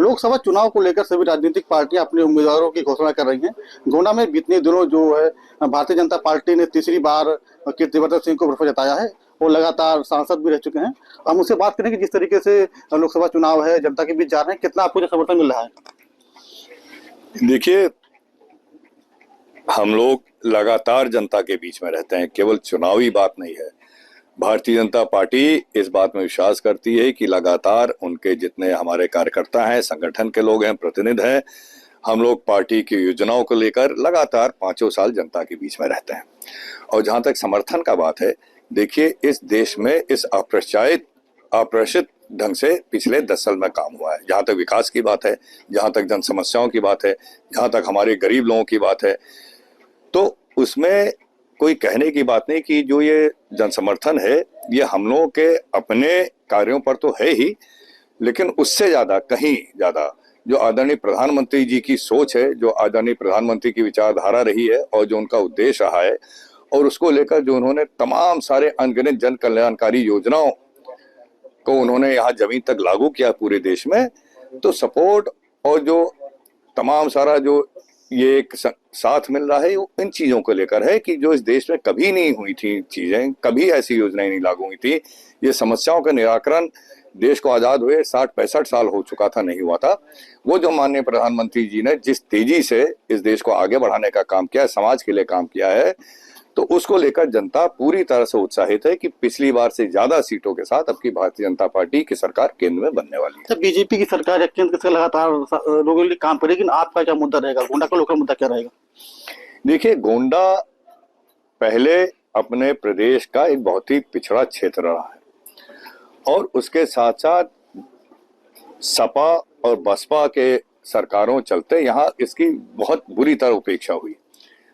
लोकसभा चुनाव को लेकर सभी राजनीतिक पार्टियां अपने उम्मीदवारों की घोषणा कर रही हैं। गोंडा में बीते दिनों जो है भारतीय जनता पार्टी ने तीसरी बार कीर्तिवर्धन सिंह को प्रफुल्ल जताया है। वो लगातार सांसद भी रह चुके हैं। हम उनसे बात करें कि जिस तरीके से लोकसभा चुनाव है, जनता के बीच जा रहे हैं, कितना आपको समर्थन मिल रहा है? देखिए, हम लोग लगातार जनता के बीच में रहते हैं, केवल चुनावी बात नहीं है। भारतीय जनता पार्टी इस बात में विश्वास करती है कि लगातार उनके जितने हमारे कार्यकर्ता हैं, संगठन के लोग हैं, प्रतिनिधि हैं, हम लोग पार्टी की योजनाओं को लेकर लगातार 5 साल जनता के बीच में रहते हैं। और जहां तक समर्थन का बात है, देखिए, इस देश में इस अप्रशित ढंग से पिछले 10 साल में काम हुआ है। जहां तक विकास की बात है, जहां तक जन समस्याओं की बात है, जहां तक हमारे गरीब लोगों की बात है, तो उसमें कोई कहने की बात नहीं कि जो ये जन समर्थन है, ये हम लोगों के अपने कार्यों पर तो है ही, लेकिन उससे ज्यादा, कहीं ज्यादा जो आदरणीय प्रधानमंत्री जी की सोच है, जो आदरणीय प्रधानमंत्री की विचारधारा रही है और जो उनका उद्देश्य रहा है, और उसको लेकर जो उन्होंने तमाम सारे अनगिनत जन कल्याणकारी योजनाओं को उन्होंने यहाँ जमीन तक लागू किया पूरे देश में, तो सपोर्ट और जो तमाम सारा जो ये एक साथ मिल रहा है, वो इन चीजों को लेकर है कि जो इस देश में कभी नहीं हुई थी चीजें, कभी ऐसी योजनाएं नहीं लागू हुई थी। ये समस्याओं का निराकरण देश को आजाद हुए 60-65 साल हो चुका था, नहीं हुआ था। वो जो माननीय प्रधानमंत्री जी ने जिस तेजी से इस देश को आगे बढ़ाने का काम किया है, समाज के लिए काम किया है, तो उसको लेकर जनता पूरी तरह से उत्साहित है कि पिछली बार से ज्यादा सीटों के साथ अब की भारतीय जनता पार्टी की सरकार केंद्र में बनने वाली है। तो बीजेपी की सरकार या केंद्र से लगातार लोगों के लिए काम करेगी, लेकिन आपका क्या मुद्दा रहेगा? गोंडा का लोकल मुद्दा क्या रहेगा? देखिए, गोंडा पहले अपने प्रदेश का एक बहुत ही पिछड़ा क्षेत्र रहा है, और उसके साथ साथ सपा और बसपा के सरकारों चलते यहाँ इसकी बहुत बुरी तरह उपेक्षा हुई।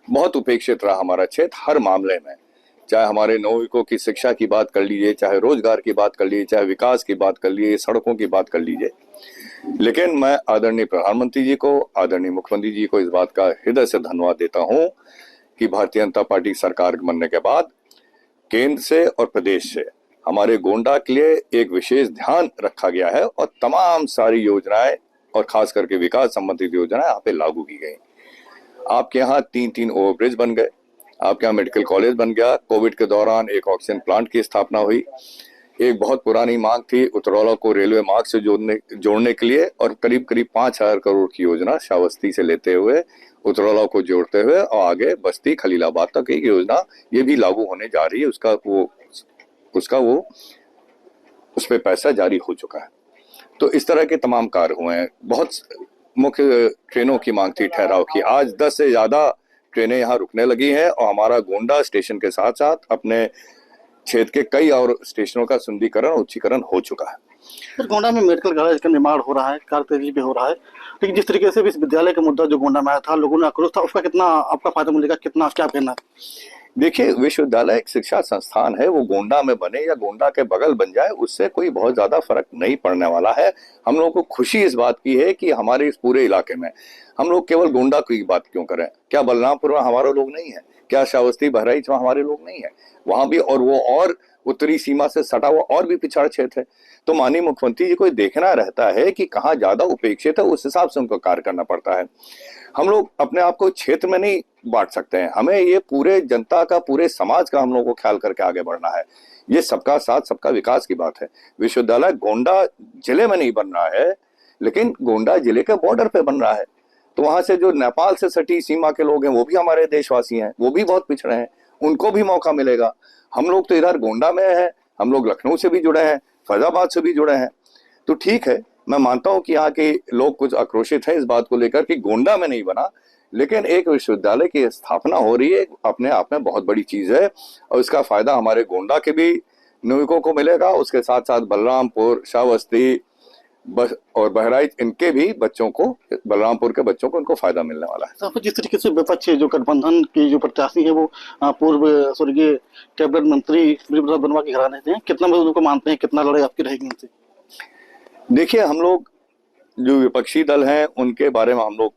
बहुत उपेक्षित रहा हमारा क्षेत्र हर मामले में, चाहे हमारे नवयुवकों की शिक्षा की बात कर लीजिए, चाहे रोजगार की बात कर लीजिए, चाहे विकास की बात कर लीजिए, सड़कों की बात कर लीजिए। लेकिन मैं आदरणीय प्रधानमंत्री जी को, आदरणीय मुख्यमंत्री जी को इस बात का हृदय से धन्यवाद देता हूं कि भारतीय जनता पार्टी सरकार बनने के बाद केंद्र से और प्रदेश से हमारे गोंडा के लिए एक विशेष ध्यान रखा गया है, और तमाम सारी योजनाएं और खास करके विकास संबंधित योजनाएं यहाँ पे लागू की गई। आपके यहाँ 3 ओवरब्रिज बन गए, आपके यहाँ मेडिकल कॉलेज बन गया, कोविड के दौरान एक ऑक्सीजन प्लांट की स्थापना हुई। एक बहुत पुरानी मांग थी उतरौला को रेलवे मार्ग से जोड़ने के लिए, और करीब करीब 5,000 करोड़ की योजना श्रावस्ती से लेते हुए उतरौला को जोड़ते हुए और आगे बस्ती खलीलाबाद तक एक योजना ये भी लागू होने जा रही है। उस पे पैसा जारी हो चुका है। तो इस तरह के तमाम कार्य हुए हैं। बहुत मुख्य ट्रेनों की मांग थी, ठहराव की। आज 10 से ज्यादा ट्रेनें यहाँ रुकने लगी हैं, और हमारा गोंडा स्टेशन के साथ साथ अपने क्षेत्र के कई और स्टेशनों का सुंदरीकरण, उच्चीकरण हो चुका है। फिर गोंडा में मेडिकल कॉलेज का निर्माण हो रहा है, कार्य तेजी पे हो रहा है, लेकिन जिस तरीके से विश्वविद्यालय का मुद्दा जो गोंडा में आया था, लोगों ने आक्रोश था, उसका कितना आपका फायदा मिलेगा, कितना क्या कहना है? देखिए, विश्वविद्यालय एक शिक्षा संस्थान है, वो गोंडा में बने या गोंडा के बगल बन जाए, उससे कोई बहुत ज्यादा फर्क नहीं पड़ने वाला है। हम लोगों को खुशी इस बात की है कि हमारे इस पूरे इलाके में हम लोग केवल गोंडा की बात क्यों करें? क्या बलरामपुर में हमारे लोग नहीं है? क्या श्रावस्ती बहराइच में हमारे लोग नहीं है? वहां भी, और वो और उत्तरी सीमा से सटा हुआ और भी पिछड़ा क्षेत्र है। तो माननीय मुख्यमंत्री जी को देखना रहता है कि कहाँ ज्यादा उपेक्षित है, उस हिसाब से उनको कार्य करना पड़ता है। हम लोग अपने आप को क्षेत्र में नहीं बांट सकते हैं, हमें ये पूरे जनता का, पूरे समाज का हम लोगों को ख्याल करके आगे बढ़ना है। ये सबका साथ, सबका विकास की बात है। विश्वविद्यालय गोंडा जिले में नहीं बन रहा है, लेकिन गोंडा जिले के बॉर्डर पे बन रहा है। तो वहां से जो नेपाल से सटी सीमा के लोग हैं, वो भी हमारे देशवासी हैं, वो भी बहुत पिछड़े हैं, उनको भी मौका मिलेगा। हम लोग तो इधर गोंडा में है, हम लोग लखनऊ से भी जुड़े हैं, फैजाबाद से भी जुड़े हैं। तो ठीक है, मैं मानता हूं कि यहाँ के लोग कुछ आक्रोशित हैं इस बात को लेकर कि गोंडा में नहीं बना, लेकिन एक विश्वविद्यालय की स्थापना हो रही है, अपने आप में बहुत बड़ी चीज है, और इसका फायदा हमारे गोंडा के भी नागरिकों को मिलेगा। उसके साथ साथ बलरामपुर, श्रावस्ती और बहराइच, इनके भी बच्चों को, बलरामपुर के बच्चों को, इनको फायदा मिलने वाला है। तो जिस तरीके से विपक्ष जो गठबंधन की जो प्रत्याशी है, वो पूर्व स्वर्गीय कैबिनेट मंत्री ब्रिजप्रताप धनोआ के घराने से हैं, कितना मतलब उनको मानते हैं, कितना लड़ाई आपकी रहेगी उनसे? देखिए, हम लोग जो विपक्षी दल हैं उनके बारे में हम लोग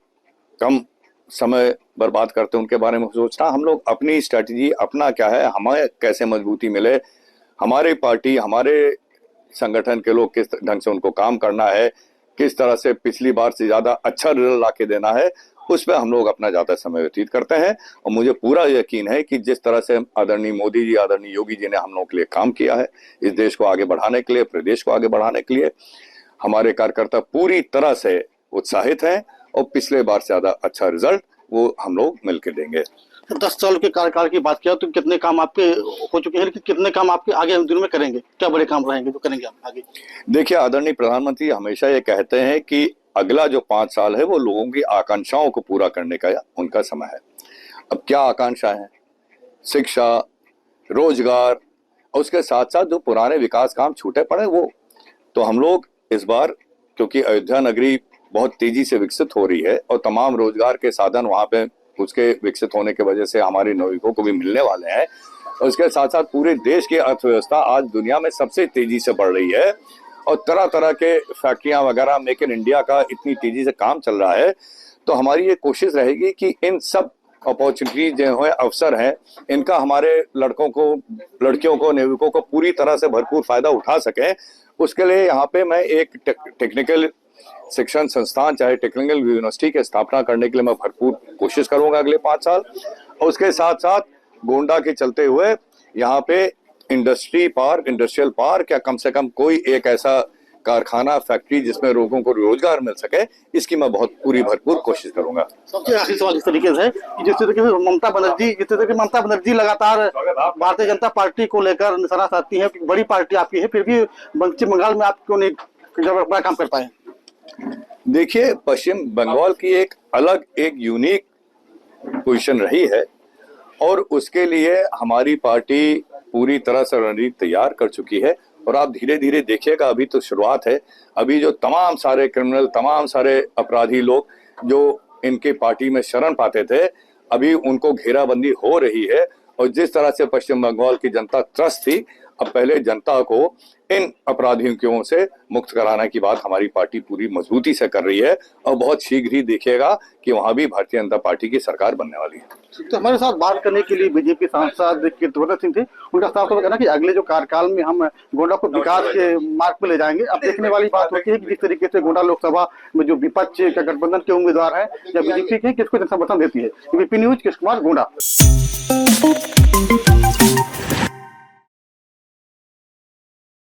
कम समय बर्बाद करते हैं, उनके बारे में सोचना। हम लोग अपनी स्ट्रेटजी, अपना क्या है, हमें कैसे मजबूती मिले, हमारी पार्टी, हमारे संगठन के लोग किस ढंग से उनको काम करना है, किस तरह से पिछली बार से ज्यादा अच्छा रिजल्ट ला के देना है, उस पर हम लोग अपना ज्यादा समय व्यतीत करते हैं। और मुझे पूरा यकीन है कि जिस तरह से आदरणीय मोदी जी, आदरणीय योगी जी ने हम लोगों के लिए काम किया है, इस देश को आगे बढ़ाने के लिए, प्रदेश को आगे बढ़ाने के लिए, हमारे कार्यकर्ता पूरी तरह से उत्साहित हैं और पिछले बार से ज्यादा अच्छा रिजल्ट वो हम लोग मिलकर देंगे। 10 साल के कार्यकाल की बात किया तो कितने काम आपके हो चुके हैं, कि कितने काम आपके आगे दिनों में करेंगे, क्या बड़े काम रहेंगे जो करेंगे आप आगे? देखिए, आदरणीय प्रधानमंत्री हमेशा ये कहते हैं कि अगला जो 5 साल है वो लोगों की आकांक्षाओं को पूरा करने का उनका समय है। अब क्या आकांक्षा है? शिक्षा, रोजगार और उसके साथ साथ जो पुराने विकास काम छूटे पड़े वो, तो हम लोग इस बार, क्योंकि अयोध्या नगरी बहुत तेजी से विकसित हो रही है और तमाम रोजगार के साधन वहां पे उसके विकसित होने की वजह से हमारे नागरिकों को भी मिलने वाले हैं, और उसके साथ साथ पूरे देश की अर्थव्यवस्था आज दुनिया में सबसे तेजी से बढ़ रही है और तरह तरह के फैक्ट्रियां वगैरह, मेक इन इंडिया का इतनी तेजी से काम चल रहा है। तो हमारी ये कोशिश रहेगी कि इन सब अपॉर्चुनिटी जो है, अवसर हैं, इनका हमारे लड़कों को, लड़कियों को, नागरिकों को पूरी तरह से भरपूर फायदा उठा सकें। उसके लिए यहाँ पे मैं एक टेक्निकल शिक्षण संस्थान, चाहे टेक्निकल यूनिवर्सिटी की स्थापना करने के लिए मैं भरपूर कोशिश करूंगा अगले 5 साल। और उसके साथ साथ गोंडा के चलते हुए यहाँ पे इंडस्ट्रियल पार्क या कम से कम कोई एक ऐसा कारखाना, फैक्ट्री जिसमें लोगों को रोजगार मिल सके, इसकी मैं बहुत पूरी भरपूर कोशिश करूंगा। सबसे आखिरी सवाल इस तरीके से है कि जिस तरीके से ममता बनर्जी लगातार भारतीय जनता पार्टी को लेकर निशाना साधती है कि बड़ी पार्टी आपकी है, फिर भी पश्चिम बंगाल में आप क्यों नहीं बड़ा काम कर पाए? देखिए, पश्चिम बंगाल की एक अलग, एक यूनिक पोजीशन रही है और उसके लिए हमारी पार्टी पूरी तरह से रणनीति तैयार कर चुकी है। और आप धीरे धीरे देखिएगा, अभी तो शुरुआत है। अभी जो तमाम सारे क्रिमिनल, तमाम सारे अपराधी लोग जो इनके पार्टी में शरण पाते थे, अभी उनको घेराबंदी हो रही है। और जिस तरह से पश्चिम बंगाल की जनता त्रस्त थी, अब पहले जनता को इन अपराधियों से मुक्त कराने की बात हमारी पार्टी पूरी मजबूती से कर रही है और बहुत शीघ्र ही देखिएगा कि वहां भी भारतीय जनता पार्टी की सरकार बनने वाली है। तो हमारे साथ बात करने के लिए बीजेपी सांसद कीर्तिवर्धन सिंह थे। उनका साफ तौर पर कहना कि अगले जो कार्यकाल में हम गोंडा को विकास के मार्ग पर ले जाएंगे। अब देखने वाली बात होती है कि जिस तरीके से गोंडा लोकसभा में जो विपक्ष का गठबंधन के उम्मीदवार है या बीजेपी के, किसको समर्थन देती है। न्यूज, कृष्ण कुमार, गोंडा।